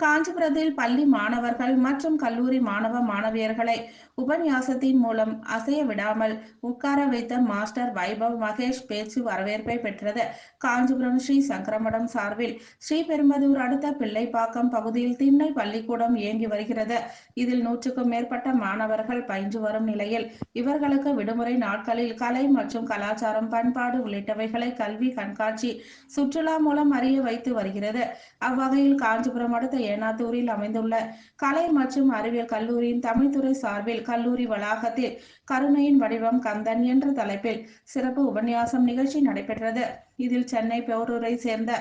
காஞ்சிபுரத்தில் பள்ளி மாணவர்கள் மற்றும் கல்லூரி மாணவ மாணவியர்களை உபன்யாசத்தின் மூலம் அசைய விடாமல் உட்கார வைத்த மாஸ்டர் வைபவ் மகேஷ் பேச்சு வரவேற்பை பெற்றது. காஞ்சிபுரம் ஸ்ரீ சங்கரமடம் சார்பில் ஸ்ரீபெரும்புதூர் அடுத்த பிள்ளைப்பாக்கம் பகுதியில் திண்ணை பள்ளிக்கூடம் இயங்கி வருகிறது. இதில் 100க்கும் மேற்பட்ட மாணவர்கள் பயின்று வரும் நிலையில் இவர்களுக்கு விடுமுறை நாட்களில் கலை மற்றும் கலாச்சாரம், பண்பாடு உள்ளிட்டவைகளை கல்வி கண்காட்சி, சுற்றுலா மூலம் அறிய வைத்து வருகிறது. அவ்வகையில் காஞ்சிபுரம் அடுத்த ஏனாத்தூரில் அமைந்துள்ள கலை மற்றும் அறிவியல் கல்லூரியின் தமிழ்துறை சார்பில் கல்லூரி வளாகத்தில் கருணையின் வடிவம் கந்தன் என்ற தலைப்பில் சிறப்பு உபன்யாசம் நிகழ்ச்சி நடைபெற்றது. இதில் சென்னை பேரூரை சேர்ந்த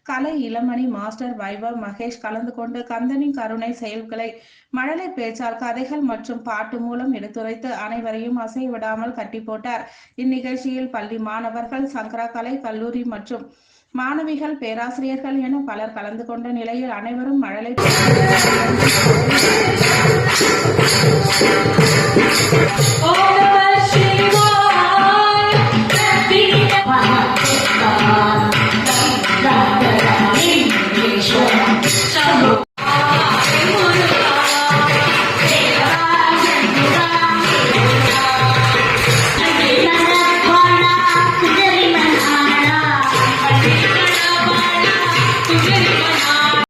கலை இளமணி மாஸ்டர் வைபவ் மகேஷ் கலந்து கொண்டு கந்தனின் கருணை செயல்களை மழலை பேச்சால், கதைகள் மற்றும் பாட்டு மூலம் எடுத்துரைத்து அனைவரையும் அசைய விடாமல் கட்டி போட்டார். இந்நிகழ்ச்சியில் பள்ளி மாணவர்கள், சங்கரா கலை கல்லூரி மற்றும் மாணவிகள், பேராசிரியர்கள் என பலர் கலந்து கொண்ட நிலையில் அனைவரும் மழலை ஓம் நம சிவாய